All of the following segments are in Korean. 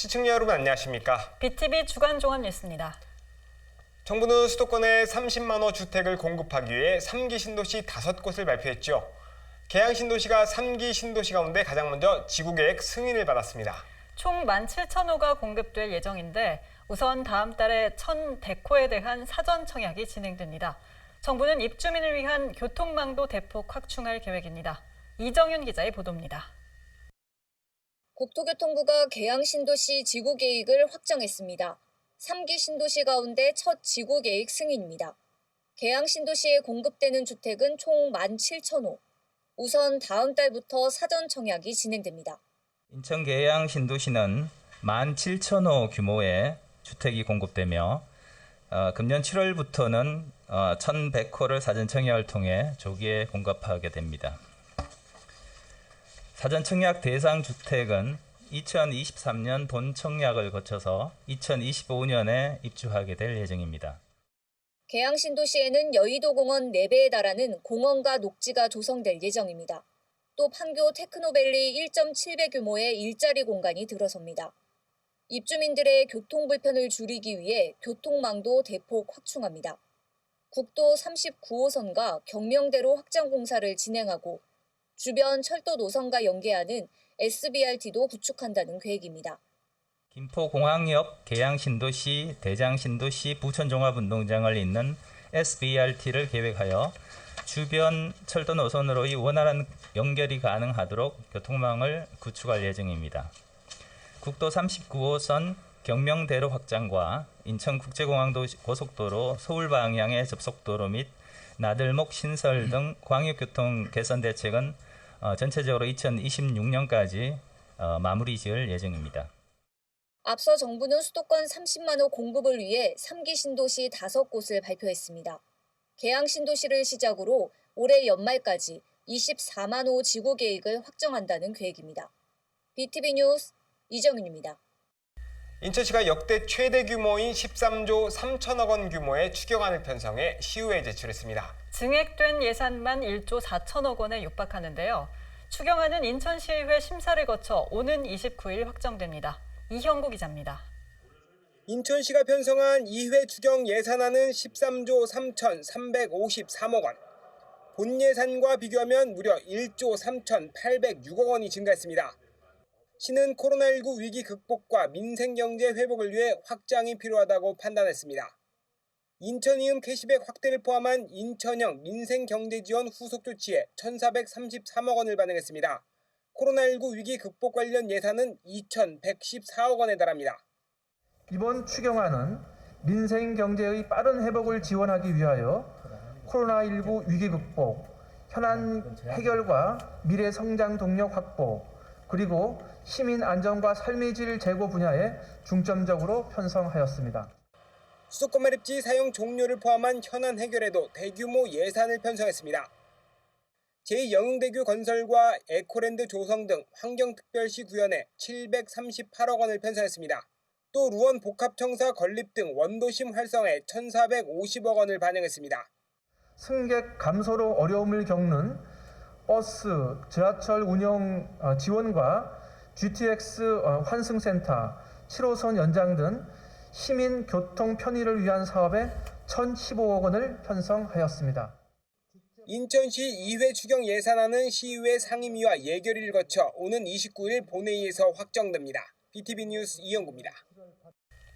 시청자 여러분 안녕하십니까? BTV 주간 종합 뉴스입니다. 정부는 수도권에 30만 호 주택을 공급하기 위해 3기 신도시 5곳을 발표했죠. 계양 신도시가 3기 신도시 가운데 가장 먼저 지구계획 승인을 받았습니다. 총 17,000호가 공급될 예정인데 우선 다음 달에 1,100호에 대한 사전 청약이 진행됩니다. 정부는 입주민을 위한 교통망도 대폭 확충할 계획입니다. 이정윤 기자의 보도입니다. 국토교통부가 계양 신도시 지구계획을 확정했습니다. 3기 신도시 가운데 첫 지구계획 승인입니다. 계양 신도시에 공급되는 주택은 총 17,000호. 우선 다음 달부터 사전 청약이 진행됩니다. 인천 계양 신도시는 17,000호 규모의 주택이 공급되며 금년 7월부터는 1,100호를 사전 청약을 통해 조기에 공급하게 됩니다. 사전 청약 대상 주택은 2023년 본 청약을 거쳐서 2025년에 입주하게 될 예정입니다. 계양 신도시에는 여의도 공원 4배에 달하는 공원과 녹지가 조성될 예정입니다. 또 판교 테크노밸리 1.7배 규모의 일자리 공간이 들어섭니다. 입주민들의 교통 불편을 줄이기 위해 교통망도 대폭 확충합니다. 국도 39호선과 경명대로 확장 공사를 진행하고 주변 철도 노선과 연계하는 SBRT도 구축한다는 계획입니다. 김포공항역 계양신도시, 대장신도시, 부천종합운동장을 잇는 SBRT를 계획하여 주변 철도 노선으로의 원활한 연결이 가능하도록 교통망을 구축할 예정입니다. 국도 39호선 경명대로 확장과 인천국제공항도 고속도로 서울 방향의 접속도로 및 나들목 신설 등 광역교통 개선 대책은 전체적으로 2026년까지 마무리 지을 예정입니다. 앞서 정부는 수도권 30만 호 공급을 위해 3기 신도시 5곳을 발표했습니다. 계양 신도시를 시작으로 올해 연말까지 24만 호 지구 계획을 확정한다는 계획입니다. BTV 뉴스 이정윤입니다. 인천시가 역대 최대 규모인 13조 3천억 원 규모의 추경안을 편성해 시의회에 제출했습니다. 증액된 예산만 1조 4천억 원에 육박하는데요. 추경안은 인천시의회 심사를 거쳐 오는 29일 확정됩니다. 이형구 기자입니다. 인천시가 편성한 2회 추경 예산안은 13조 3,353억 원. 본 예산과 비교하면 무려 1조 3,806억 원이 증가했습니다. 시는 코로나19 위기 극복과 민생경제 회복을 위해 확장이 필요하다고 판단했습니다. 인천이음 캐시백 확대를 포함한 인천형 민생경제지원 후속 조치에 1,433억 원을 반영했습니다. 코로나19 위기 극복 관련 예산은 2,114억 원에 달합니다. 이번 추경안은 민생경제의 빠른 회복을 지원하기 위하여 코로나19 위기 극복, 현안 해결과 미래 성장 동력 확보, 그리고 시민 안전과 삶의 질 제고 분야에 중점적으로 편성하였습니다. 수도권 매립지 사용 종료를 포함한 현안 해결에도 대규모 예산을 편성했습니다. 제2영흥대교 건설과 에코랜드 조성 등 환경특별시 구현에 738억 원을 편성했습니다. 또 루원 복합청사 건립 등 원도심 활성화에 1,450억 원을 반영했습니다. 승객 감소로 어려움을 겪는 버스, 지하철 운영 지원과 GTX 환승센터, 7호선 연장 등 시민 교통 편의를 위한 사업에 1,015억 원을 편성하였습니다. 인천시 2회 추경 예산안은 시의회 상임위와 예결위를 거쳐 오는 29일 본회의에서 확정됩니다. BTV 뉴스 이영구입니다.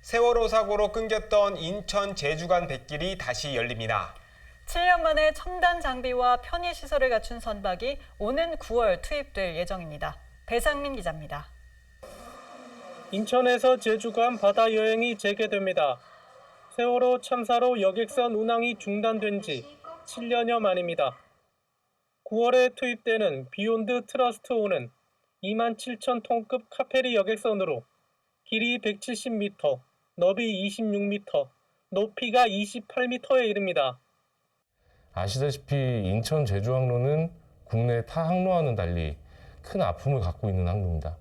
세월호 사고로 끊겼던 인천 제주 간 뱃길이 다시 열립니다. 7년 만에 첨단 장비와 편의시설을 갖춘 선박이 오는 9월 투입될 예정입니다. 배상민 기자입니다. 인천에서 제주 간 바다 여행이 재개됩니다. 세월호 참사로 여객선 운항이 중단된 지 7년여 만입니다. 9월에 투입되는 비욘드 트러스트5는 27,000톤급 카페리 여객선으로 길이 170m, 너비 26m, 높이가 28m에 이릅니다. 아시다시피 인천 제주 항로는 국내 타 항로와는 달리 큰 아픔을 갖고 있는 항로입니다.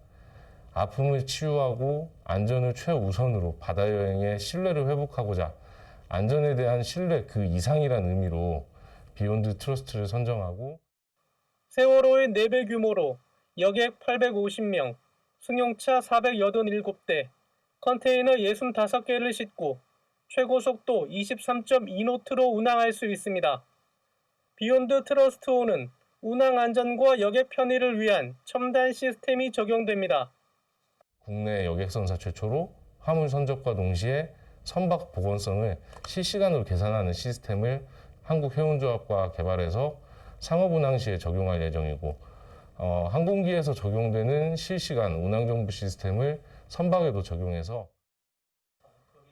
아픔을 치유하고 안전을 최우선으로 바다 여행의 신뢰를 회복하고자 안전에 대한 신뢰 그 이상이라는 의미로 비욘드 트러스트를 선정하고 세월호의 4배 규모로 여객 850명, 승용차 487대, 컨테이너 65개를 싣고 최고 속도 23.2노트로 운항할 수 있습니다. 비욘드 트러스트5는 운항 안전과 역의 편의를 위한 첨단 시스템이 적용됩니다. 국내 여객선사 최초로 화물 선적과 동시에 선박 보건성을 실시간으로 계산하는 시스템을 한국해운조합과 개발해서 상업운항 시에 적용할 예정이고, 항공기에서 적용되는 실시간 운항정보 시스템을 선박에도 적용해서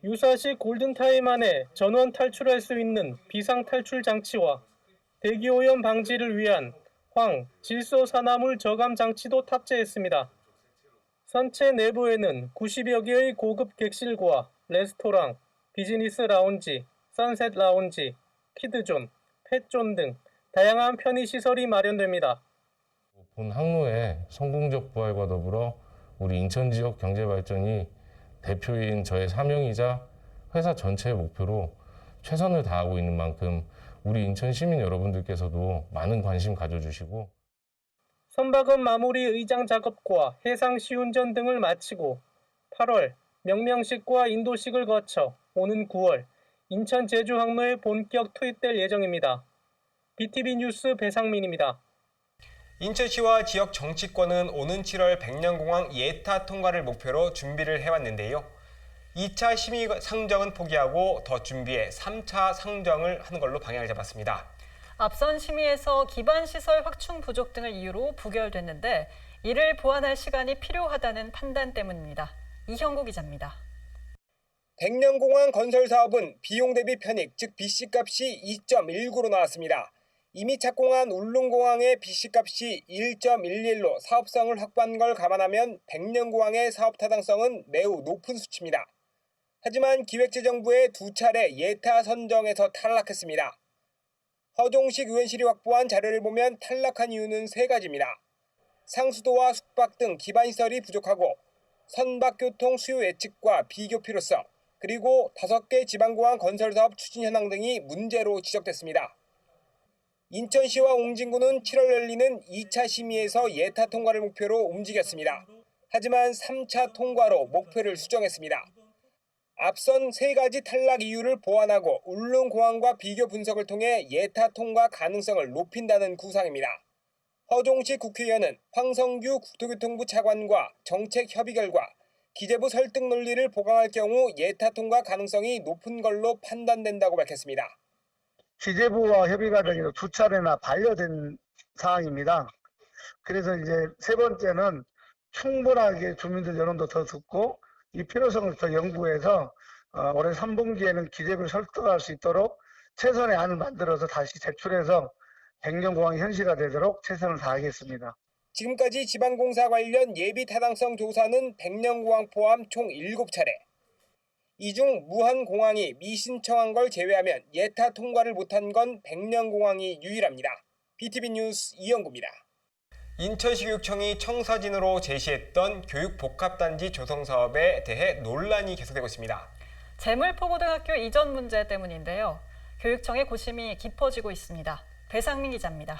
유사시 골든타임 안에 전원 탈출할 수 있는 비상탈출 장치와 대기오염 방지를 위한 질소산화물 저감 장치도 탑재했습니다. 선체 내부에는 90여 개의 고급 객실과 레스토랑, 비즈니스 라운지, 선셋 라운지, 키드존, 펫존 등 다양한 편의시설이 마련됩니다. 본 항로의 성공적 부활과 더불어 우리 인천 지역 경제 발전이 대표인 저의 사명이자 회사 전체의 목표로 최선을 다하고 있는 만큼 우리 인천 시민 여러분들께서도 많은 관심 가져주시고, 선박은 마무리 의장 작업과 해상 시운전 등을 마치고 8월 명명식과 인도식을 거쳐 오는 9월 인천 제주 항로에 본격 투입될 예정입니다. BTV 뉴스 배상민입니다. 인천시와 지역 정치권은 오는 7월 백령공항 예타 통과를 목표로 준비를 해왔는데요. 2차 심의 상정은 포기하고 더 준비해 3차 상정을 하는 걸로 방향을 잡았습니다. 앞선 심의에서 기반시설 확충 부족 등을 이유로 부결됐는데 이를 보완할 시간이 필요하다는 판단 때문입니다. 이형구 기자입니다. 백령공항 건설 사업은 비용 대비 편익, 즉 BC값이 2.19로 나왔습니다. 이미 착공한 울릉공항의 BC값이 1.11로 사업성을 확보한 걸 감안하면 백령공항의 사업 타당성은 매우 높은 수치입니다. 하지만 기획재정부의 2차례 예타 선정에서 탈락했습니다. 허종식 의원실이 확보한 자료를 보면 탈락한 이유는 3가지입니다. 상수도와 숙박 등 기반시설이 부족하고 선박 교통 수요 예측과 비교 필요성, 그리고 5개 지방공항 건설 사업 추진 현황 등이 문제로 지적됐습니다. 인천시와 옹진군은 7월 열리는 2차 심의에서 예타 통과를 목표로 움직였습니다. 하지만 3차 통과로 목표를 수정했습니다. 앞선 3가지 탈락 이유를 보완하고 울릉공항과 비교 분석을 통해 예타 통과 가능성을 높인다는 구상입니다. 허종식 국회의원은 황성규 국토교통부 차관과 정책 협의 결과 기재부 설득 논리를 보강할 경우 예타 통과 가능성이 높은 걸로 판단된다고 밝혔습니다. 기재부와 협의 과정이 2차례나 반려된 사항입니다. 그래서 이제 3번째는 충분하게 주민들 여론도 더 듣고 이 필요성을 더 연구해서 올해 3분기에는 기재부를 설득할 수 있도록 최선의 안을 만들어서 다시 제출해서 백령공항이 현실화되도록 최선을 다하겠습니다. 지금까지 지방공사 관련 예비 타당성 조사는 백령공항 포함 총 7차례. 이 중 무한공항이 미신청한 걸 제외하면 예타 통과를 못한 건 백령공항이 유일합니다. BTV 뉴스 이영구입니다. 인천시 교육청이 청사진으로 제시했던 교육복합단지 조성 사업에 대해 논란이 계속되고 있습니다. 재물포고등학교 이전 문제 때문인데요. 교육청의 고심이 깊어지고 있습니다. 배상민 기자입니다.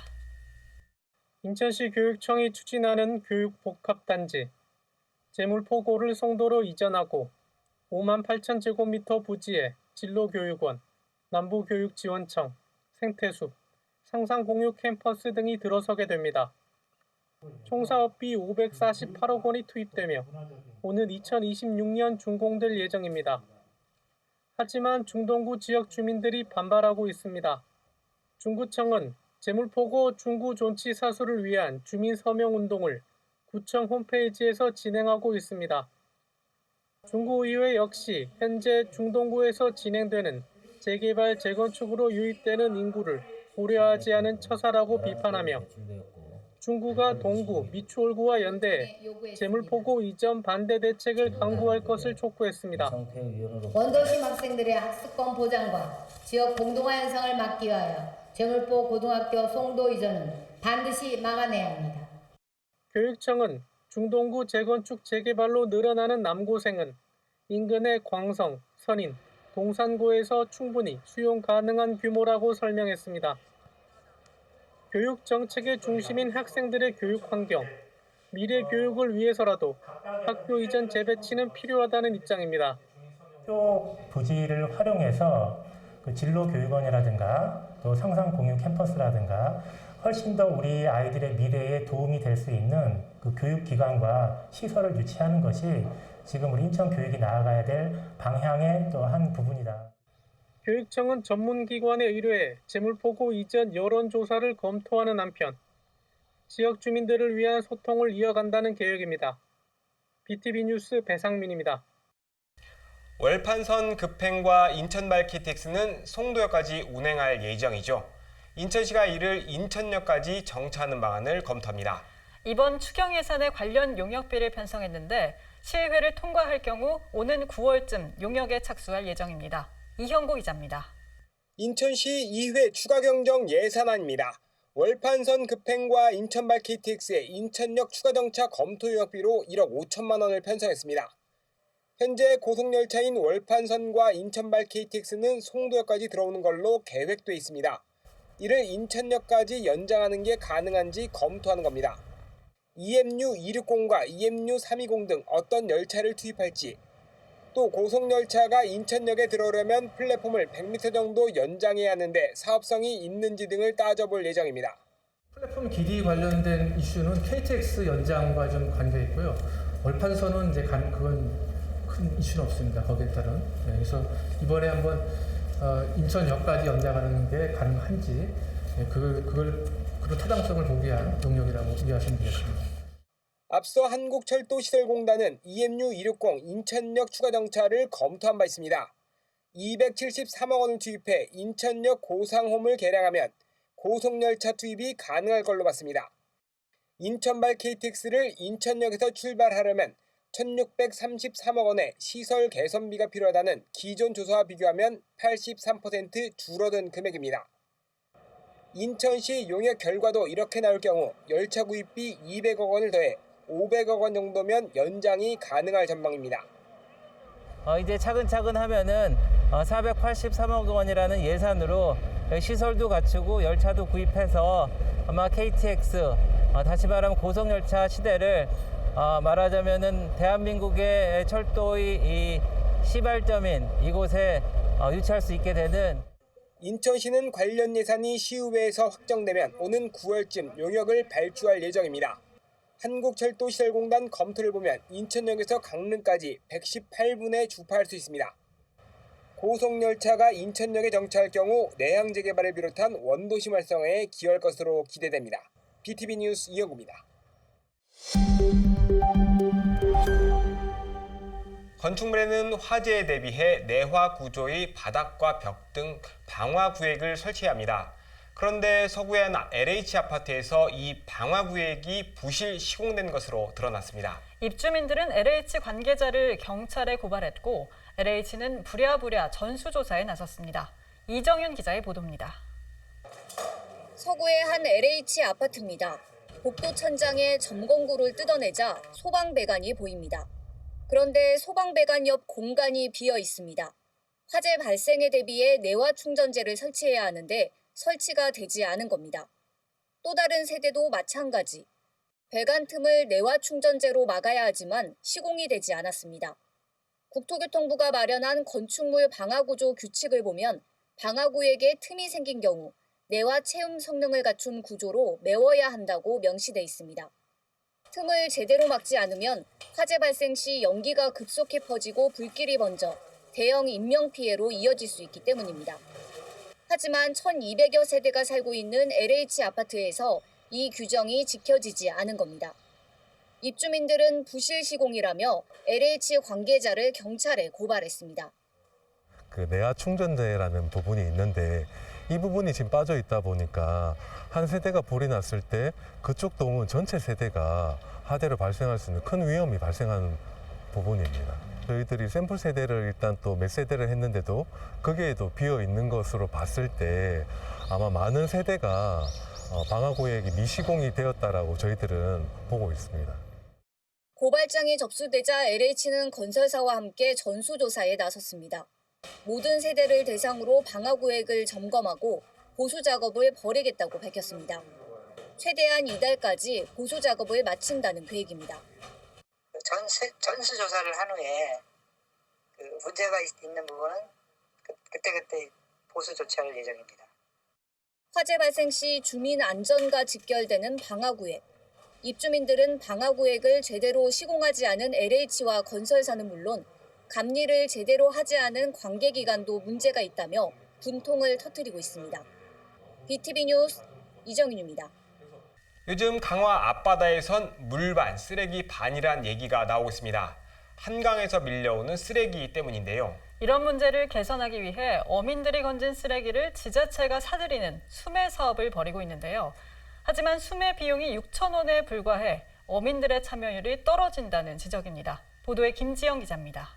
인천시 교육청이 추진하는 교육복합단지, 재물포고를 송도로 이전하고 58,000제곱미터 부지에 진로교육원, 남부교육지원청, 생태숲, 상상공유 캠퍼스 등이 들어서게 됩니다. 총 사업비 548억 원이 투입되며 오는 2026년 준공될 예정입니다. 하지만 중동구 지역 주민들이 반발하고 있습니다. 중구청은 재물포고 중구 존치 사수를 위한 주민 서명 운동을 구청 홈페이지에서 진행하고 있습니다. 중구의회 역시 현재 중동구에서 진행되는 재개발 재건축으로 유입되는 인구를 고려하지 않은 처사라고 비판하며 중구가 동구, 미추홀구와 연대해 재물포고 이전 반대 대책을 강구할 것을 촉구했습니다. 원도심 학생들의 학습권 보장과 지역 공동화 현상을 막기 위하여 재물포 고등학교 송도 이전은 반드시 막아내야 합니다. 교육청은 중동구 재건축 재개발로 늘어나는 남고생은 인근의 광성, 선인, 동산구에서 충분히 수용 가능한 규모라고 설명했습니다. 교육 정책의 중심인 학생들의 교육 환경, 미래 교육을 위해서라도 학교 이전 재배치는 필요하다는 입장입니다. 학교 부지를 활용해서 그 진로교육원이라든가 또 상상공유 캠퍼스라든가 훨씬 더 우리 아이들의 미래에 도움이 될 수 있는 그 교육기관과 시설을 유치하는 것이 지금 우리 인천교육이 나아가야 될 방향의 또 한 부분이다. 교육청은 전문기관에 의뢰해 재물포구 이전 여론조사를 검토하는 한편 지역 주민들을 위한 소통을 이어간다는 계획입니다. BTV 뉴스 배상민입니다. 월판선 급행과 인천발 KTX는 송도역까지 운행할 예정이죠. 인천시가 이를 인천역까지 정차하는 방안을 검토합니다. 이번 추경 예산에 관련 용역비를 편성했는데 시의회를 통과할 경우 오는 9월쯤 용역에 착수할 예정입니다. 이형고 기자입니다. 인천시 2회 추가 경정 예산안입니다. 월판선 급행과 인천발 KTX의 인천역 추가 정차 검토 용역비로 1억 5천만 원을 편성했습니다. 현재 고속열차인 월판선과 인천발 KTX는 송도역까지 들어오는 걸로 계획돼 있습니다. 이를 인천역까지 연장하는 게 가능한지 검토하는 겁니다. EMU 260과 EMU 320 등 어떤 열차를 투입할지, 또 고속열차가 인천역에 들어오려면 플랫폼을 100m 정도 연장해야 하는데 사업성이 있는지 등을 따져볼 예정입니다. 플랫폼 길이 관련된 이슈는 KTX 연장과 좀 관계 있고요. 월판선은 이제 그건 큰 이슈는 없습니다. 거기에 따른. 네, 그래서 이번에 한번 인천역까지 연장하는 게 가능한지 그걸 그런 타당성을 보기 위한 용역이라고 이해하시면 되겠습니다. 앞서 한국철도시설공단은 EMU 260 인천역 추가 정차를 검토한 바 있습니다. 273억 원을 투입해 인천역 고상홈을 개량하면 고속열차 투입이 가능할 걸로 봤습니다. 인천발 KTX를 인천역에서 출발하려면 1,633억 원의 시설 개선비가 필요하다는 기존 조사와 비교하면 83% 줄어든 금액입니다. 인천시 용역 결과도 이렇게 나올 경우 열차 구입비 200억 원을 더해 500억 원 정도면 연장이 가능할 전망입니다. 이제 차근차근 하면은 483억 원이라는 예산으로 시설도 갖추고 열차도 구입해서 아마 KTX 다시 말하면 고속열차 시대를 말하자면은 대한민국의 철도의 이 시발점인 이곳에 유치할 수 있게 되는. 인천시는 관련 예산이 시의회에서 확정되면 오는 9월쯤 용역을 발주할 예정입니다. 한국철도시설공단 검토를 보면 인천역에서 강릉까지 118분에 주파할 수 있습니다. 고속열차가 인천역에 정차할 경우 내항 재개발을 비롯한 원도심 활성화에 기여할 것으로 기대됩니다. BTV 뉴스 이영구입니다. 건축물에는 화재에 대비해 내화 구조의 바닥과 벽 등 방화 구획을 설치해야 합니다. 그런데 서구의 한 LH 아파트에서 이 방화 구획이 부실 시공된 것으로 드러났습니다. 입주민들은 LH 관계자를 경찰에 고발했고 LH는 부랴부랴 전수조사에 나섰습니다. 이정윤 기자의 보도입니다. 서구의 한 LH 아파트입니다. 복도 천장에 점검구를 뜯어내자 소방배관이 보입니다. 그런데 소방배관 옆 공간이 비어 있습니다. 화재 발생에 대비해 내화 충전재를 설치해야 하는데 설치가 되지 않은 겁니다. 또 다른 세대도 마찬가지. 배관 틈을 내화 충전재로 막아야 하지만 시공이 되지 않았습니다. 국토교통부가 마련한 건축물 방화구조 규칙을 보면 방화구역에 틈이 생긴 경우 내화 체움 성능을 갖춘 구조로 메워야 한다고 명시돼 있습니다. 틈을 제대로 막지 않으면 화재 발생 시 연기가 급속히 퍼지고 불길이 번져 대형 인명피해로 이어질 수 있기 때문입니다. 하지만 1,200여 세대가 살고 있는 LH 아파트에서 이 규정이 지켜지지 않은 겁니다. 입주민들은 부실 시공이라며 LH 관계자를 경찰에 고발했습니다. 그 내화 충전재라는 부분이 있는데 이 부분이 지금 빠져 있다 보니까 한 세대가 불이 났을 때 그쪽 동은 전체 세대가 화재로 발생할 수 있는 큰 위험이 발생하는 부분입니다. 저희들이 샘플 세대를 일단 또 몇 세대를 했는데도 거기에도 비어 있는 것으로 봤을 때 아마 많은 세대가 방화구역이 미시공이 되었다라고 저희들은 보고 있습니다. 고발장이 접수되자 LH는 건설사와 함께 전수조사에 나섰습니다. 모든 세대를 대상으로 방화구역을 점검하고 보수 작업을 벌이겠다고 밝혔습니다. 최대한 이달까지 보수 작업을 마친다는 계획입니다. 전수 조사를 한 후에 문제가 있는 부분은 그때그때 보수 조치할 예정입니다. 화재 발생 시 주민 안전과 직결되는 방화구획. 입주민들은 방화구획을 제대로 시공하지 않은 LH와 건설사는 물론 감리를 제대로 하지 않은 관계기관도 문제가 있다며 분통을 터뜨리고 있습니다. BTV 뉴스 이정윤입니다. 요즘 강화 앞바다에선 물반, 쓰레기 반이란 얘기가 나오고 있습니다. 한강에서 밀려오는 쓰레기 때문인데요. 이런 문제를 개선하기 위해 어민들이 건진 쓰레기를 지자체가 사들이는 수매 사업을 벌이고 있는데요. 하지만 수매 비용이 6,000원에 불과해 어민들의 참여율이 떨어진다는 지적입니다. 보도에 김지영 기자입니다.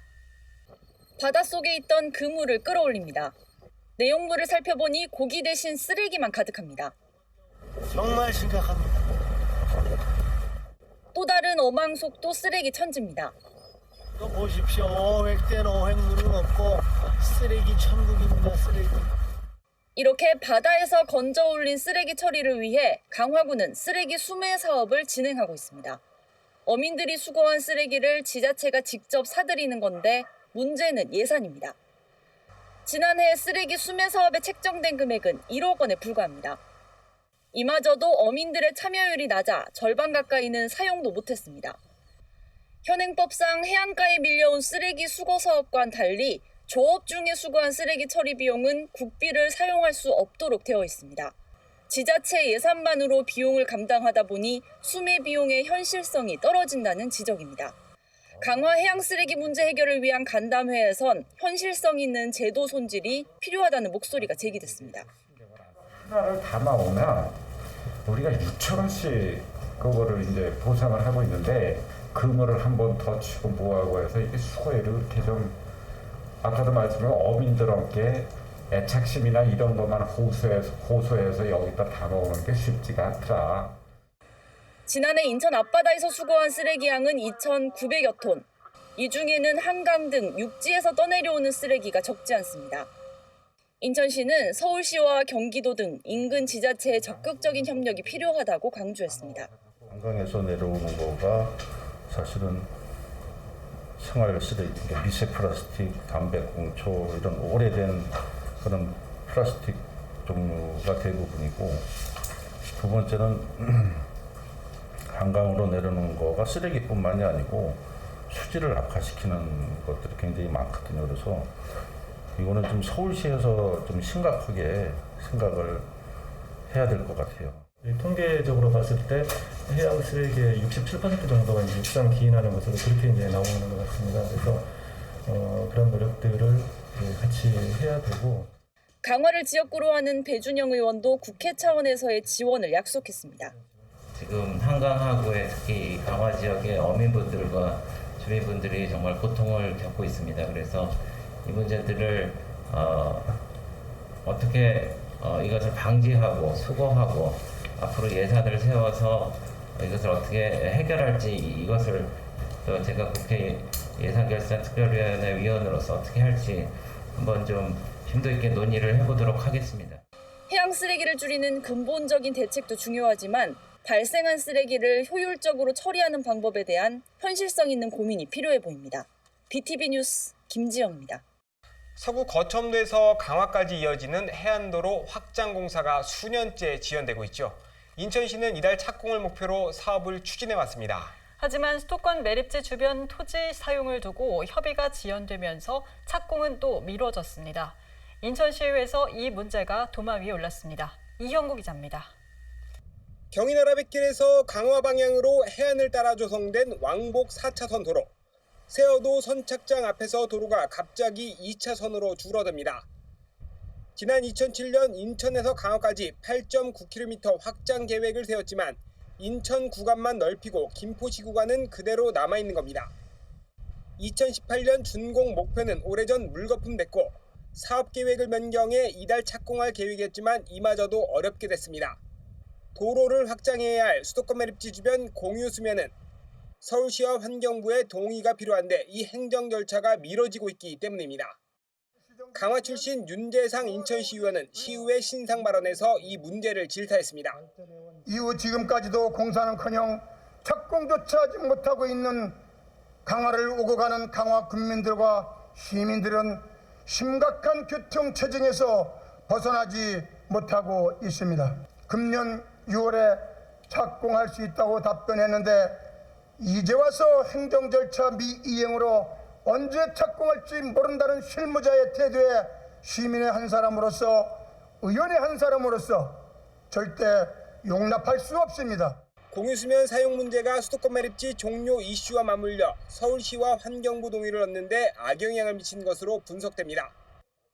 바닷속에 있던 그물을 끌어올립니다. 내용물을 살펴보니 고기 대신 쓰레기만 가득합니다. 정말 심각합니다. 또 다른 어망속도 쓰레기 천지입니다. 이거 보십시오. 어획된 어획물은 없고 쓰레기 천국입니다. 쓰레기. 이렇게 바다에서 건져 올린 쓰레기 처리를 위해 강화구는 쓰레기 수매 사업을 진행하고 있습니다. 어민들이 수거한 쓰레기를 지자체가 직접 사들이는 건데 문제는 예산입니다. 지난해 쓰레기 수매 사업에 책정된 금액은 1억 원에 불과합니다. 이마저도 어민들의 참여율이 낮아 절반 가까이는 사용도 못했습니다. 현행법상 해안가에 밀려온 쓰레기 수거 사업과는 달리 조업 중에 수거한 쓰레기 처리 비용은 국비를 사용할 수 없도록 되어 있습니다. 지자체 예산만으로 비용을 감당하다 보니 수매 비용의 현실성이 떨어진다는 지적입니다. 강화 해양 쓰레기 문제 해결을 위한 간담회에선 현실성 있는 제도 손질이 필요하다는 목소리가 제기됐습니다. 하나를 담아오면 우리가 6,000원씩 그거를 이제 보상을 하고 있는데 그물을 한 번 더 치고 뭐하고 해서 이게 수거율이 그렇게 좀 아까도 말씀드린 어민들께 애착심이나 이런 것만 호소해서 여기다 담아오는 게 쉽지가 않더라. 지난해 인천 앞바다에서 수거한 쓰레기 양은 2,900여 톤. 이 중에는 한강 등 육지에서 떠내려오는 쓰레기가 적지 않습니다. 인천시는 서울시와 경기도 등 인근 지자체의 적극적인 협력이 필요하다고 강조했습니다. 한강에서 내려오는 거가 사실은 생활 쓰레기, 미세 플라스틱, 담배꽁초 이런 오래된 그런 플라스틱 종류가 대부분이고, 두 번째는 한강으로 내려오는 거가 쓰레기뿐만이 아니고 수질을 악화시키는 것들이 굉장히 많거든요. 그래서 이거는 좀 서울시에서 좀 심각하게 생각을 해야 될 것 같아요. 통계적으로 봤을 때 해양 쓰레기의 67% 정도가 이제 육상 기인하는 것으로 그렇게 이제 나오는 것 같습니다. 그래서 그런 노력들을 같이 해야 되고. 강화를 지역구로 하는 배준영 의원도 국회 차원에서의 지원을 약속했습니다. 지금 한강하구의 특히 강화 지역의 어민분들과 주민분들이 정말 고통을 겪고 있습니다. 그래서 이 문제들을 어떻게 이것을 방지하고 수거하고 앞으로 예산을 세워서 이것을 어떻게 해결할지, 이것을 제가 국회 예산결산특별위원회 위원으로서 어떻게 할지 한번 좀 심도 있게 논의를 해보도록 하겠습니다. 해양 쓰레기를 줄이는 근본적인 대책도 중요하지만 발생한 쓰레기를 효율적으로 처리하는 방법에 대한 현실성 있는 고민이 필요해 보입니다. BTV 뉴스 김지영입니다. 서구 거첨도에서 강화까지 이어지는 해안도로 확장 공사가 수년째 지연되고 있죠. 인천시는 이달 착공을 목표로 사업을 추진해 왔습니다. 하지만 수도권 매립지 주변 토지 사용을 두고 협의가 지연되면서 착공은 또 미뤄졌습니다. 인천시의회에서 이 문제가 도마 위에 올랐습니다. 이형구 기자입니다. 경인아라뱃길에서 강화 방향으로 해안을 따라 조성된 왕복 4차선 도로. 세어도 선착장 앞에서 도로가 갑자기 2차선으로 줄어듭니다. 지난 2007년 인천에서 강화까지 8.9km 확장 계획을 세웠지만 인천 구간만 넓히고 김포시 구간은 그대로 남아있는 겁니다. 2018년 준공 목표는 오래전 물거품됐고 사업 계획을 변경해 이달 착공할 계획이었지만 이마저도 어렵게 됐습니다. 도로를 확장해야 할 수도권 매립지 주변 공유 수면은 서울시와 환경부의 동의가 필요한데 이 행정 절차가 미뤄지고 있기 때문입니다. 강화 출신 윤재상 인천시의원은 시의회 신상 발언에서 이 문제를 질타했습니다. 이후 지금까지도 공사는커녕 착공조차 하지 못하고 있는 강화를 오고 가는 강화 군민들과 시민들은 심각한 교통체증에서 벗어나지 못하고 있습니다. 금년 6월에 착공할 수 있다고 답변했는데 이제 와서 행정 절차 미이행으로 언제 착공할지 모른다는 실무자의 태도에 시민의 한 사람으로서 의원의 한 사람으로서 절대 용납할 수 없습니다. 공유수면 사용 문제가 수도권 매립지 종료 이슈와 맞물려 서울시와 환경부 동의를 얻는데 악영향을 미친 것으로 분석됩니다.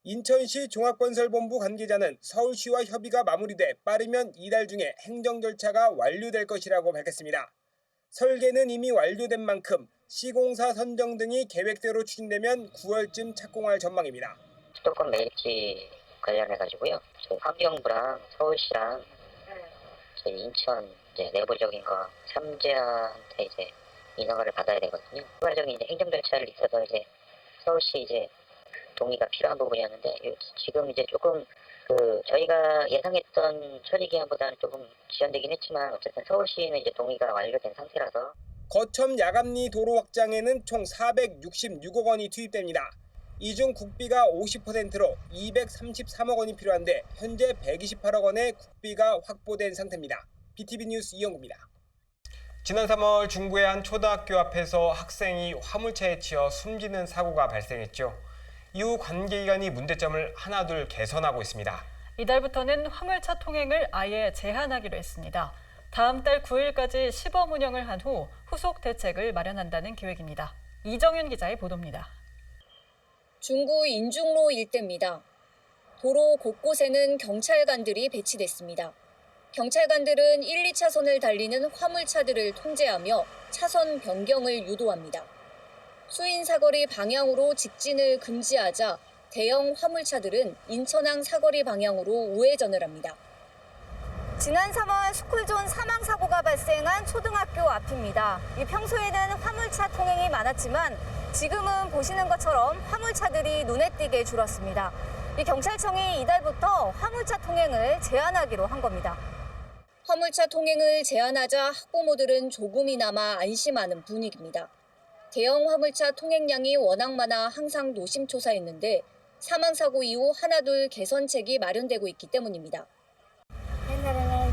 인천시 종합건설본부 관계자는 서울시와 협의가 마무리돼 빠르면 이달 중에 행정 절차가 완료될 것이라고 밝혔습니다. 설계는 이미 완료된 만큼 시공사 선정 등이 계획대로 추진되면 9월쯤 착공할 전망입니다. 수도권 매립지 관련해가지고요. 저희 환경부랑 서울시랑 저희 인천 내부적인 거 삼재한테 인허가를 받아야 되거든요. 추가적인 행정 절차를 있어서 서울시 동의가 필요한 부분이었는데 지금 조금 저희가 예상했던 처리 기한보다는 조금 지연되긴 했지만 어쨌든 서울시는 동의가 완료된 상태라서. 거점 야감리 도로 확장에는 총 466억 원이 투입됩니다. 이 중 국비가 50%로 233억 원이 필요한데 현재 128억 원의 국비가 확보된 상태입니다. BTV 뉴스 이영구입니다. 지난 3월 중구의 한 초등학교 앞에서 학생이 화물차에 치여 숨지는 사고가 발생했죠. 이후 관계기관이 문제점을 하나둘 개선하고 있습니다. 이달부터는 화물차 통행을 아예 제한하기로 했습니다. 다음 달 9일까지 시범 운영을 한 후 후속 대책을 마련한다는 계획입니다. 이정윤 기자의 보도입니다. 중구 인중로 일대입니다. 도로 곳곳에는 경찰관들이 배치됐습니다. 경찰관들은 1, 2차선을 달리는 화물차들을 통제하며 차선 변경을 유도합니다. 수인 사거리 방향으로 직진을 금지하자 대형 화물차들은 인천항 사거리 방향으로 우회전을 합니다. 지난 3월 스쿨존 사망 사고가 발생한 초등학교 앞입니다. 평소에는 화물차 통행이 많았지만 지금은 보시는 것처럼 화물차들이 눈에 띄게 줄었습니다. 경찰청이 이달부터 화물차 통행을 제한하기로 한 겁니다. 화물차 통행을 제한하자 학부모들은 조금이나마 안심하는 분위기입니다. 대형 화물차 통행량이 워낙 많아 항상 노심초사했는데 사망사고 이후 하나둘 개선책이 마련되고 있기 때문입니다. 옛날에는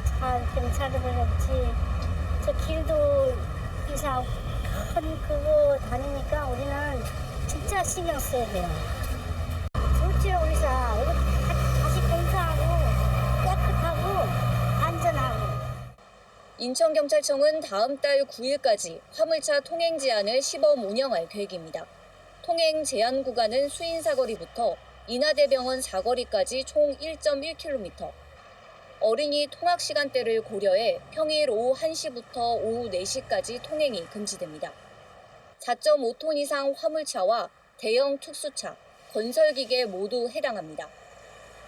경찰을 불렀지 저 길도 이상 큰 그거 다니니까 우리는 진짜 신경 써야 돼요. 좋지요 우리사 다시 공사하고 깨끗하고 안전하고. 인천경찰청은 다음 달 9일까지 화물차 통행 제한을 시범 운영할 계획입니다. 통행 제한 구간은 수인사거리부터 인하대병원 사거리까지 총 1.1km. 어린이 통학 시간대를 고려해 평일 오후 1시부터 오후 4시까지 통행이 금지됩니다. 4.5톤 이상 화물차와 대형 특수차, 건설기계 모두 해당합니다.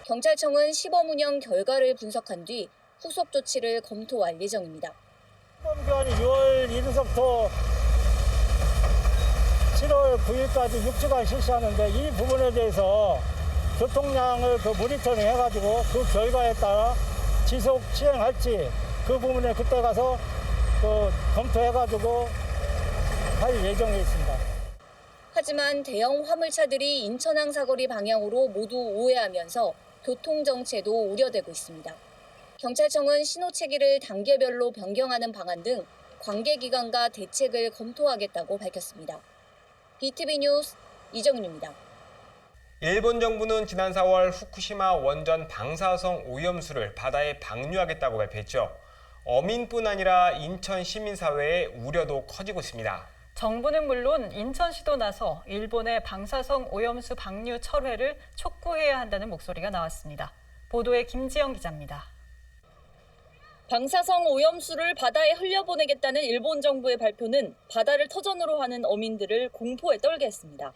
경찰청은 시범 운영 결과를 분석한 뒤 후속 조치를 검토할 예정입니다. 시범 기간이 6월 1일부터 7월 9일까지 6주간 실시하는데 이 부분에 대해서 교통량을 모니터링 해가지고 그 결과에 따라 지속 시행할지 그 부분에 그때 가서 검토해가지고 할 예정에 있습니다. 하지만 대형 화물차들이 인천항 사거리 방향으로 모두 우회하면서 교통정체도 우려되고 있습니다. 경찰청은 신호체계를 단계별로 변경하는 방안 등 관계기관과 대책을 검토하겠다고 밝혔습니다. BTV 뉴스 이정윤입니다. 일본 정부는 지난 4월 후쿠시마 원전 방사성 오염수를 바다에 방류하겠다고 발표했죠. 어민뿐 아니라 인천 시민사회의 우려도 커지고 있습니다. 정부는 물론 인천시도 나서 일본의 방사성 오염수 방류 철회를 촉구해야 한다는 목소리가 나왔습니다. 보도에 김지영 기자입니다. 방사성 오염수를 바다에 흘려보내겠다는 일본 정부의 발표는 바다를 터전으로 하는 어민들을 공포에 떨게 했습니다.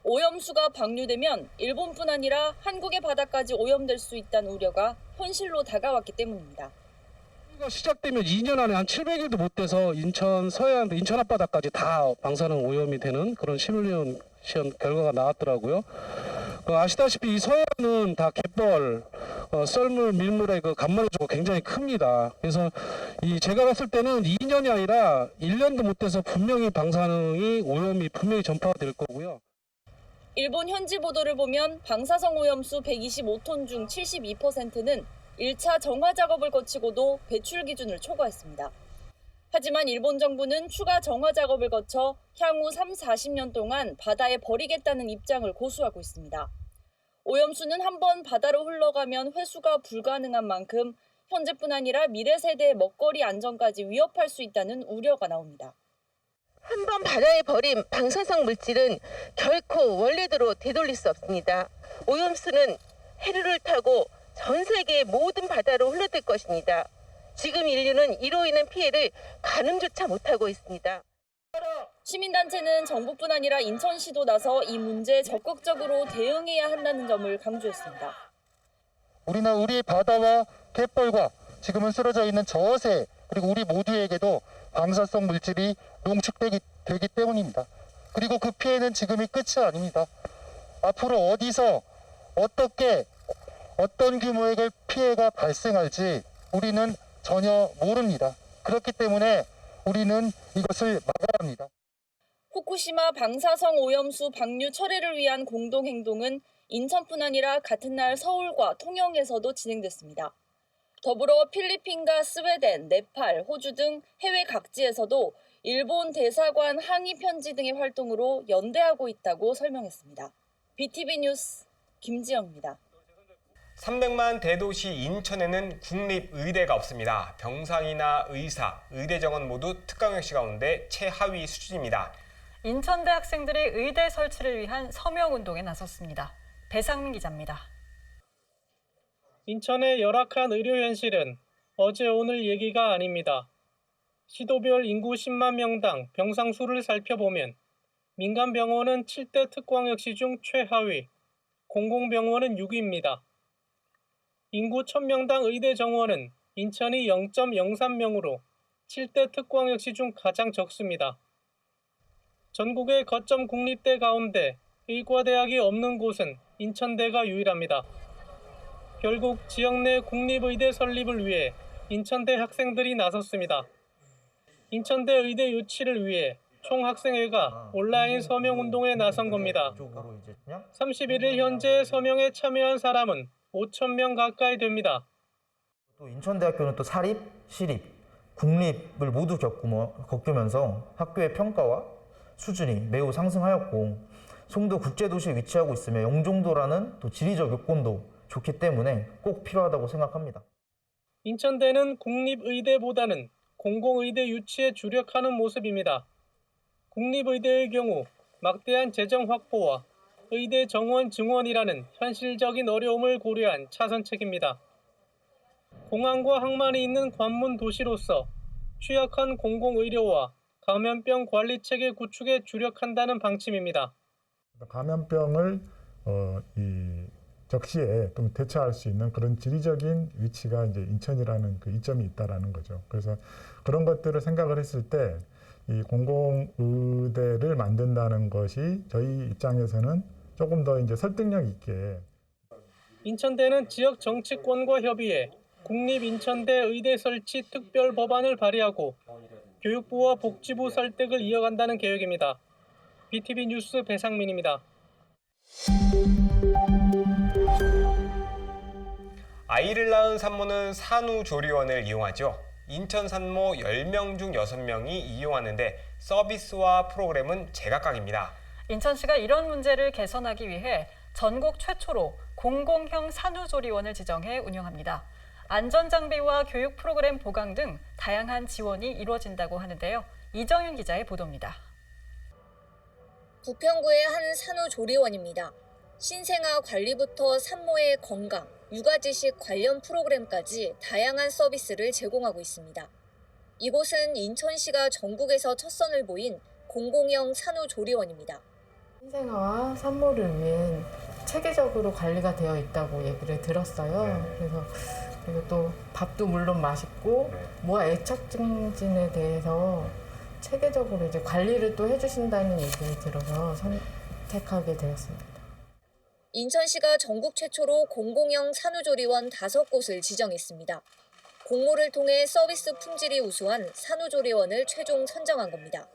오염수가 방류되면 일본뿐 아니라 한국의 바다까지 오염될 수 있다는 우려가 현실로 다가왔기 때문입니다. 시작되면 2년 안에 한 700일도 못 돼서 인천 서해안, 인천 앞바다까지 다 방사능 오염이 되는 그런 시뮬레이션 결과가 나왔더라고요. 아시다시피 이 서해안은 다 갯벌, 썰물, 밀물의 그 간만의 조가 굉장히 큽니다. 그래서 제가 봤을 때는 2년이 아니라 1년도 못 돼서 분명히 방사능이 오염이 분명히 전파가 될 거고요. 일본 현지 보도를 보면 방사성 오염수 125톤 중 72%는 1차 정화 작업을 거치고도 배출 기준을 초과했습니다. 하지만 일본 정부는 추가 정화 작업을 거쳐 향후 30-40년 동안 바다에 버리겠다는 입장을 고수하고 있습니다. 오염수는 한번 바다로 흘러가면 회수가 불가능한 만큼 현재뿐 아니라 미래 세대의 먹거리 안전까지 위협할 수 있다는 우려가 나옵니다. 한번 바다에 버린 방사성 물질은 결코 원래대로 되돌릴 수 없습니다. 오염수는 해류를 타고 전 세계의 모든 바다로 흘러들 것입니다. 지금 인류는 이로 인한 피해를 가늠조차 못하고 있습니다. 시민단체는 정부뿐 아니라 인천시도 나서 이 문제에 적극적으로 대응해야 한다는 점을 강조했습니다. 우리는 우리 바다와 갯벌과 지금은 쓰러져 있는 저새 그리고 우리 모두에게도 방사성 물질이 농축되기 때문입니다. 그리고 그 피해는 지금이 끝이 아닙니다. 앞으로 어디서 어떻게 어떤 규모의 피해가 발생할지 우리는 전혀 모릅니다. 그렇기 때문에 우리는 이것을 막아야 합니다. 후쿠시마 방사성 오염수 방류 철회를 위한 공동행동은 인천뿐 아니라 같은 날 서울과 통영에서도 진행됐습니다. 더불어 필리핀과 스웨덴, 네팔, 호주 등 해외 각지에서도 일본 대사관 항의 편지 등의 활동으로 연대하고 있다고 설명했습니다. BTV 뉴스 김지영입니다. 300만 대도시 인천에는 국립의대가 없습니다. 병상이나 의사, 의대 정원 모두 특강역시 가운데 최하위 수준입니다. 인천대 학생들이 의대 설치를 위한 서명운동에 나섰습니다. 배상민 기자입니다. 인천의 열악한 의료 현실은 어제 오늘 얘기가 아닙니다. 시도별 인구 10만 명당 병상 수를 살펴보면 민간 병원은 7대 특광역시 중 최하위, 공공병원은 6위입니다. 인구 1000명당 의대 정원은 인천이 0.03명으로 7대 특광역시 중 가장 적습니다. 전국의 거점 국립대 가운데 의과대학이 없는 곳은 인천대가 유일합니다. 결국 지역 내 국립의대 설립을 위해 인천대 학생들이 나섰습니다. 인천대 의대 유치를 위해 총학생회가 온라인 서명운동에 나선 겁니다. 31일 현재 서명에 참여한 사람은 5,000명 가까이 됩니다. 또 인천대학교는 또 사립, 시립, 국립을 모두 겪으면서 학교의 평가와 수준이 매우 상승하였고 송도 국제도시에 위치하고 있으며 영종도라는 또 지리적 요건도 좋기 때문에 꼭 필요하다고 생각합니다. 인천대는 국립의대보다는 공공의대 유치에 주력하는 모습입니다. 국립의대의 경우 막대한 재정 확보와 의대 정원 증원이라는 현실적인 어려움을 고려한 차선책입니다. 공항과 항만이 있는 관문 도시로서 취약한 공공의료와 감염병 관리체계 구축에 주력한다는 방침입니다. 감염병을 적시에 좀 대처할 수 있는 그런 지리적인 위치가 이제 인천이라는 그 이점이 있다라는 거죠. 그래서 그런 것들을 생각을 했을 때 이 공공의대를 만든다는 것이 저희 입장에서는 조금 더 이제 설득력 있게. 인천대는 지역 정치권과 협의해 국립인천대 의대 설치 특별 법안을 발의하고 교육부와 복지부 설득을 이어간다는 계획입니다. BTV 뉴스 배상민입니다. 아이를 낳은 산모는 산후조리원을 이용하죠. 인천 산모 10명 중 6명이 이용하는데 서비스와 프로그램은 제각각입니다. 인천시가 이런 문제를 개선하기 위해 전국 최초로 공공형 산후조리원을 지정해 운영합니다. 안전장비와 교육 프로그램 보강 등 다양한 지원이 이루어진다고 하는데요. 이정윤 기자의 보도입니다. 부평구의 한 산후조리원입니다. 신생아 관리부터 산모의 건강, 육아지식 관련 프로그램까지 다양한 서비스를 제공하고 있습니다. 이곳은 인천시가 전국에서 첫 선을 보인 공공형 산후조리원입니다. 신생아와 산모를 위해 체계적으로 관리가 되어 있다고 얘기를 들었어요. 그래서 그리고 또 밥도 물론 맛있고 모아 애착 증진에 대해서 체계적으로 이제 관리를 또 해주신다는 얘기를 들어서 선택하게 되었습니다. 인천시가 전국 최초로 공공형 산후조리원 5곳을 지정했습니다. 공모를 통해 서비스 품질이 우수한 산후조리원을 최종 선정한 겁니다.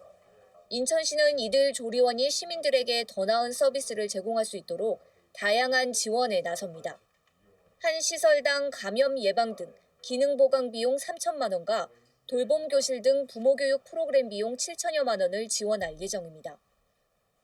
인천시는 이들 조리원이 시민들에게 더 나은 서비스를 제공할 수 있도록 다양한 지원에 나섭니다. 한 시설당 감염 예방 등 기능 보강 비용 3천만 원과 돌봄 교실 등 부모 교육 프로그램 비용 7천여만 원을 지원할 예정입니다.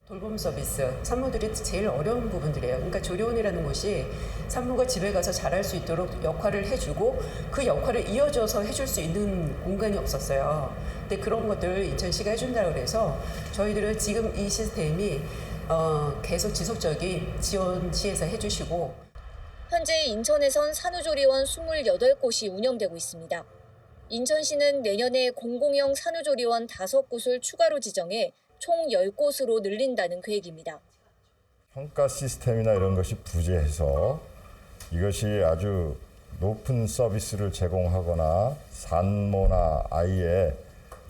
돌봄 서비스, 산모들이 제일 어려운 부분들이에요. 그러니까 조리원이라는 곳이 산모가 집에 가서 잘할 수 있도록 역할을 해주고 그 역할을 이어져서 해줄 수 있는 공간이 없었어요. 근데 그런 것들 인천시가 해준다고 그래서 저희들은 지금 이 시스템이 계속 지속적인 지원시에서 해주시고 현재 인천에선 산후조리원 28곳이 운영되고 있습니다. 인천시는 내년에 공공형 산후조리원 5곳을 추가로 지정해 총 10곳으로 늘린다는 계획입니다. 평가 시스템이나 이런 것이 부재해서 이것이 아주 높은 서비스를 제공하거나 산모나 아이의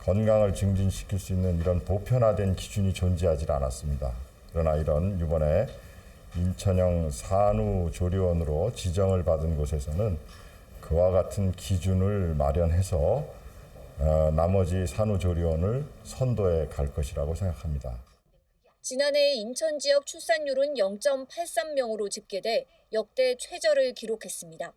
건강을 증진시킬 수 있는 이런 보편화된 기준이 존재하지 않았습니다. 그러나 이번에 인천형 산후조리원으로 지정을 받은 곳에서는 그와 같은 기준을 마련해서 나머지 산후조리원을 선도해 갈 것이라고 생각합니다. 지난해 인천 지역 출산율은 0.83명으로 집계돼 역대 최저를 기록했습니다.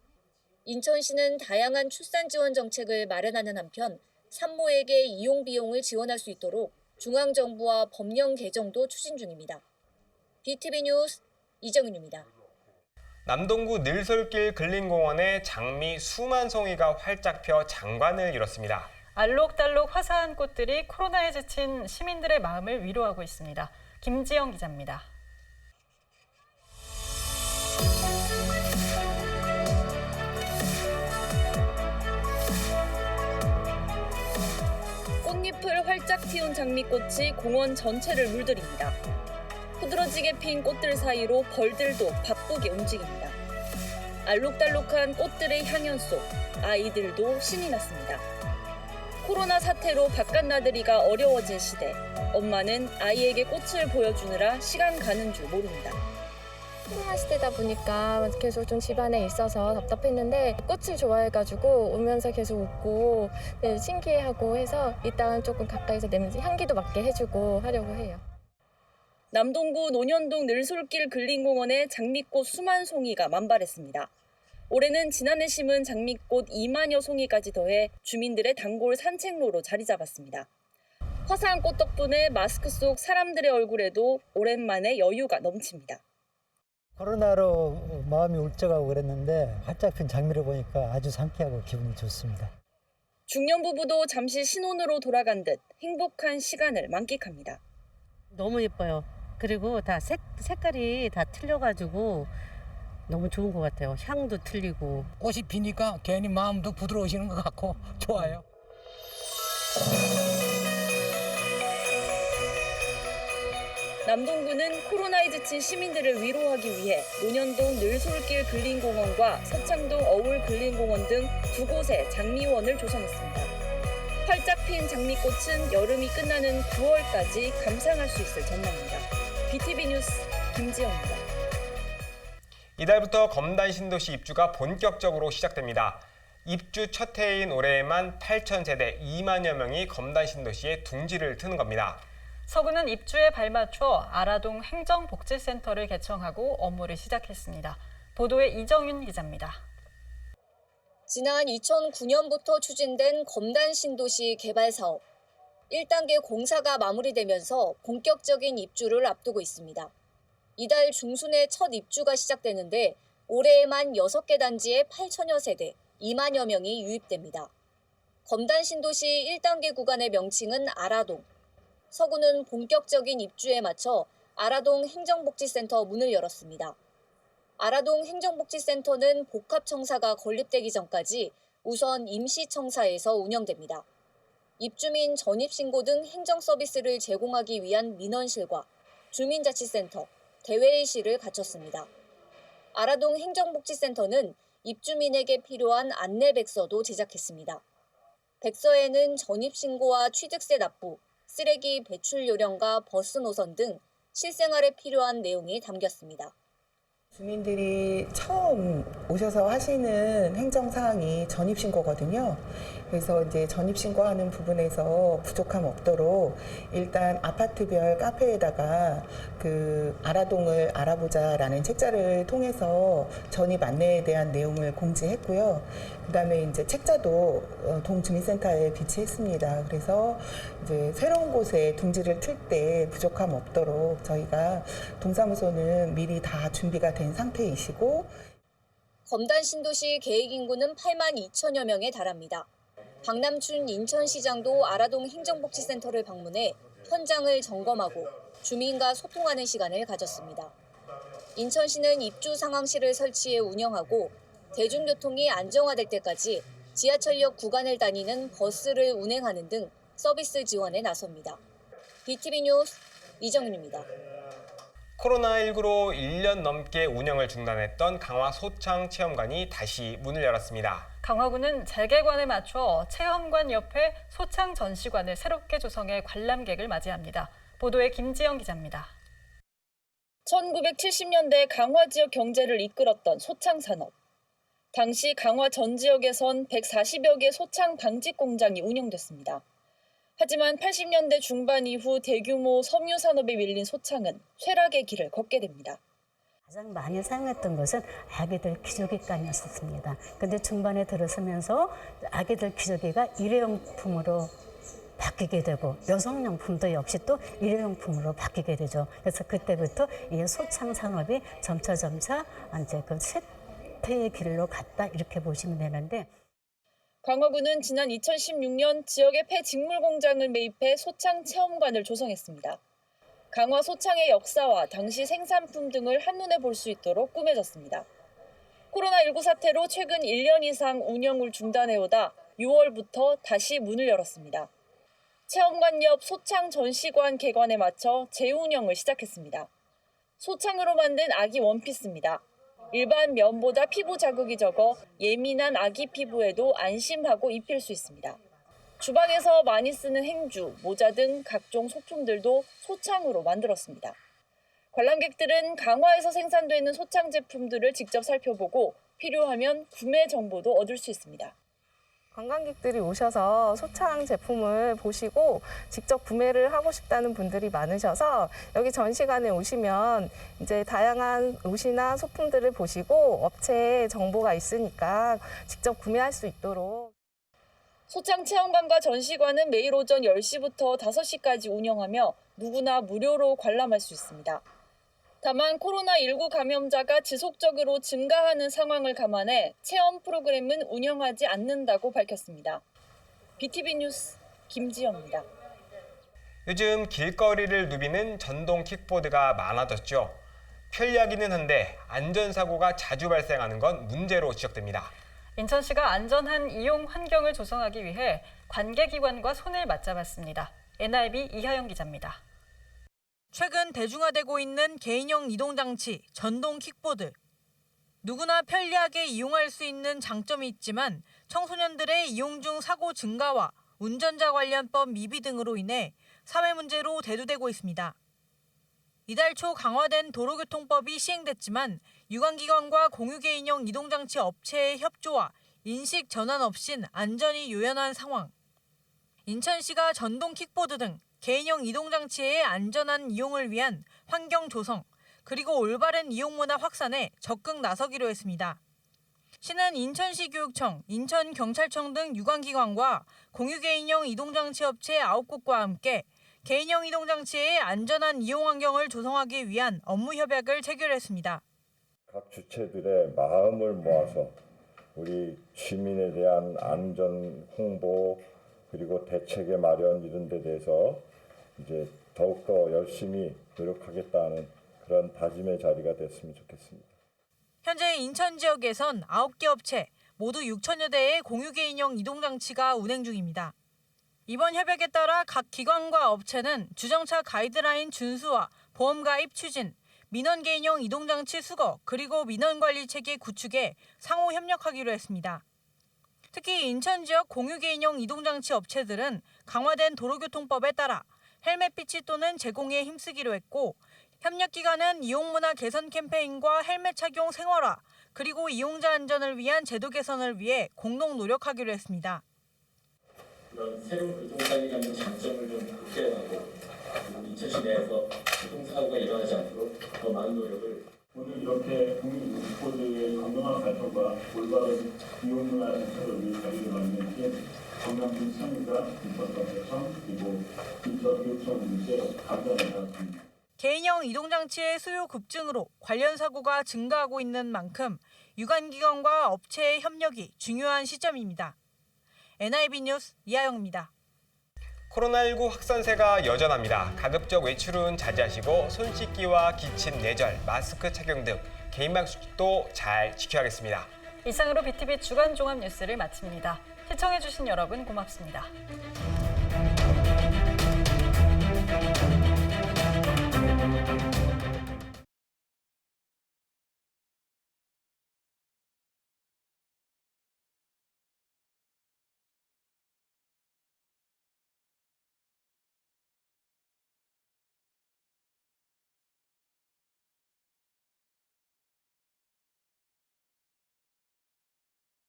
인천시는 다양한 출산 지원 정책을 마련하는 한편 산모에게 이용 비용을 지원할 수 있도록 중앙정부와 법령 개정도 추진 중입니다. BTV 뉴스 이정윤입니다. 남동구 늘솔길 근린공원에 장미 수만 송이가 활짝 펴 장관을 이뤘습니다. 알록달록 화사한 꽃들이 코로나에 지친 시민들의 마음을 위로하고 있습니다. 김지영 기자입니다. 꽃잎을 활짝 틔운 장미꽃이 공원 전체를 물들입니다. 흐드러지게 핀 꽃들 사이로 벌들도 바쁘게 움직입니다. 알록달록한 꽃들의 향연 속 아이들도 신이 났습니다. 코로나 사태로 바깥 나들이가 어려워진 시대, 엄마는 아이에게 꽃을 보여주느라 시간 가는 줄 모릅니다. 코로나 시대다 보니까 계속 좀 집안에 있어서 답답했는데 꽃을 좋아해가지고 오면서 계속 웃고 신기해하고 해서 이따가 조금 가까이서 내면서 향기도 맡게 해주고 하려고 해요. 남동구 논현동 늘솔길 근린공원에 장미꽃 수만 송이가 만발했습니다. 올해는 지난해 심은 장미꽃 2만여 송이까지 더해 주민들의 단골 산책로로 자리 잡았습니다. 화사한 꽃 덕분에 마스크 속 사람들의 얼굴에도 오랜만에 여유가 넘칩니다. 코로나로 마음이 울적하고 그랬는데 활짝 핀 장미를 보니까 아주 상쾌하고 기분이 좋습니다. 중년 부부도 잠시 신혼으로 돌아간 듯 행복한 시간을 만끽합니다. 너무 예뻐요. 그리고 다 색깔이 다 틀려가지고 너무 좋은 것 같아요. 향도 틀리고. 꽃이 피니까 괜히 마음도 부드러워지는 것 같고 좋아요. 남동구는 코로나에 지친 시민들을 위로하기 위해 논현동 늘솔길 근린공원과 서창동 어울 근린공원 등 2곳에 장미원을 조성했습니다. 활짝 핀 장미꽃은 여름이 끝나는 9월까지 감상할 수 있을 전망입니다. BTV 뉴스 김지영입니다. 이달부터 검단 신도시 입주가 본격적으로 시작됩니다. 입주 첫 해인 올해에만 8,000세대 2만여 명이 검단 신도시에 둥지를 트는 겁니다. 서구는 입주에 발맞춰 아라동 행정복지센터를 개청하고 업무를 시작했습니다. 보도에 이정윤 기자입니다. 지난 2009년부터 추진된 검단 신도시 개발 사업. 1단계 공사가 마무리되면서 본격적인 입주를 앞두고 있습니다. 이달 중순에 첫 입주가 시작되는데 올해에만 6개 단지에 8천여 세대, 2만여 명이 유입됩니다. 검단 신도시 1단계 구간의 명칭은 아라동. 서구는 본격적인 입주에 맞춰 아라동 행정복지센터 문을 열었습니다. 아라동 행정복지센터는 복합청사가 건립되기 전까지 우선 임시청사에서 운영됩니다. 입주민 전입신고 등 행정서비스를 제공하기 위한 민원실과 주민자치센터, 대외의실을 갖췄습니다. 아라동 행정복지센터는 입주민에게 필요한 안내백서도 제작했습니다. 백서에는 전입신고와 취득세 납부, 쓰레기 배출 요령과 버스 노선 등 실생활에 필요한 내용이 담겼습니다. 주민들이 처음 오셔서 하시는 행정사항이 전입신고거든요. 그래서 이제 전입신고하는 부분에서 부족함 없도록 일단 아파트별 카페에다가 그 아라동을 알아보자라는 책자를 통해서 전입 안내에 대한 내용을 공지했고요. 그다음에 이제 책자도 동주민센터에 비치했습니다. 그래서 이제 새로운 곳에 둥지를 틀 때 부족함 없도록 저희가 동사무소는 미리 다 준비가 된 상태이시고 검단 신도시 계획 인구는 8만 2천여 명에 달합니다. 박남춘 인천시장도 아라동 행정복지센터를 방문해 현장을 점검하고 주민과 소통하는 시간을 가졌습니다. 인천시는 입주 상황실을 설치해 운영하고 대중교통이 안정화될 때까지 지하철역 구간을 다니는 버스를 운행하는 등 서비스 지원에 나섭니다. BTV 뉴스 이정윤입니다. 코로나19로 1년 넘게 운영을 중단했던 강화 소창 체험관이 다시 문을 열었습니다. 강화구는 재개관에 맞춰 체험관 옆에 소창 전시관을 새롭게 조성해 관람객을 맞이합니다. 보도에 김지영 기자입니다. 1970년대 강화 지역 경제를 이끌었던 소창 산업. 당시 강화 전 지역에선 140여 개 소창 방직 공장이 운영됐습니다. 하지만 80년대 중반 이후 대규모 섬유 산업에 밀린 소창은 쇠락의 길을 걷게 됩니다. 가장 많이 사용했던 것은 아기들 기저귀감이었습니다. 그런데 중반에 들어서면서 아기들 기저귀가 일회용품으로 바뀌게 되고 여성용품도 역시 또 일회용품으로 바뀌게 되죠. 그래서 그때부터 이 소창 산업이 점차 이제 그 쇠퇴의 길로 갔다 이렇게 보시면 되는데. 강화구는 지난 2016년 지역의 폐직물 공장을 매입해 소창 체험관을 조성했습니다. 강화 소창의 역사와 당시 생산품 등을 한눈에 볼 수 있도록 꾸며졌습니다. 코로나19 사태로 최근 1년 이상 운영을 중단해오다 6월부터 다시 문을 열었습니다. 체험관 옆 소창 전시관 개관에 맞춰 재운영을 시작했습니다. 소창으로 만든 아기 원피스입니다. 일반 면보다 피부 자극이 적어 예민한 아기 피부에도 안심하고 입힐 수 있습니다. 주방에서 많이 쓰는 행주, 모자 등 각종 소품들도 소창으로 만들었습니다. 관람객들은 강화에서 생산되는 소창 제품들을 직접 살펴보고 필요하면 구매 정보도 얻을 수 있습니다. 관광객들이 오셔서 소창 제품을 보시고 직접 구매를 하고 싶다는 분들이 많으셔서 여기 전시관에 오시면 이제 다양한 옷이나 소품들을 보시고 업체 정보가 있으니까 직접 구매할 수 있도록. 소창 체험관과 전시관은 매일 오전 10시부터 5시까지 운영하며 누구나 무료로 관람할 수 있습니다. 다만 코로나19 감염자가 지속적으로 증가하는 상황을 감안해 체험 프로그램은 운영하지 않는다고 밝혔습니다. BTV 뉴스 김지영입니다. 요즘 길거리를 누비는 전동 킥보드가 많아졌죠. 편리하기는 한데 안전사고가 자주 발생하는 건 문제로 지적됩니다. 인천시가 안전한 이용 환경을 조성하기 위해 관계기관과 손을 맞잡았습니다. NIB 이하영 기자입니다. 최근 대중화되고 있는 개인형 이동장치, 전동 킥보드. 누구나 편리하게 이용할 수 있는 장점이 있지만 청소년들의 이용 중 사고 증가와 운전자 관련법 미비 등으로 인해 사회 문제로 대두되고 있습니다. 이달 초 강화된 도로교통법이 시행됐지만 유관기관과 공유개인형 이동장치 업체의 협조와 인식 전환 없인 안전이 요연한 상황. 인천시가 전동 킥보드 등 개인형 이동장치의 안전한 이용을 위한 환경 조성, 그리고 올바른 이용 문화 확산에 적극 나서기로 했습니다. 시는 인천시 교육청, 인천경찰청 등 유관기관과 공유개인형 이동장치 업체 9곳과 함께 개인형 이동장치의 안전한 이용 환경을 조성하기 위한 업무 협약을 체결했습니다. 각 주체들의 마음을 모아서 우리 시민에 대한 안전 홍보 그리고 대책의 마련 이런 데 대해서 이제 더욱더 열심히 노력하겠다는 그런 다짐의 자리가 됐으면 좋겠습니다. 현재 인천 지역에선 9개 업체 모두 6천여 대의 공유개인형 이동장치가 운행 중입니다. 이번 협약에 따라 각 기관과 업체는 주정차 가이드라인 준수와 보험 가입 추진, 민원 개인형 이동장치 수거, 그리고 민원 관리 체계 구축에 상호 협력하기로 했습니다. 특히 인천 지역 공유개인형 이동장치 업체들은 강화된 도로교통법에 따라 헬멧 비치 또는 제공에 힘쓰기로 했고 협력 기관은 이용 문화 개선 캠페인과 헬멧 착용 생활화, 그리고 이용자 안전을 위한 제도 개선을 위해 공동 노력하기로 했습니다. 이런 새로운 교통사고에 대한 장점을 좀 극대화하고 인천시 내에서 교통사고가 일어나지 않도록 더 많은 노력을 오늘 이렇게 국립국보드의 건강한 발전과 올바른 이용문화 정책을 위해 자리를 맡는 팀 정강준 상의가 인천경찰청 그리고 인천교육청에 감사를 드렸습니다. 개인형 이동장치의 수요 급증으로 관련 사고가 증가하고 있는 만큼 유관기관과 업체의 협력이 중요한 시점입니다. NIB 뉴스 이하영입니다. 코로나19 확산세가 여전합니다. 가급적 외출은 자제하시고 손 씻기와 기침, 뇌절, 마스크 착용 등 개인 방역수칙도 잘 지켜야겠습니다. 이상으로 BTV 주간 종합 뉴스를 마칩니다. 시청해주신 여러분 고맙습니다.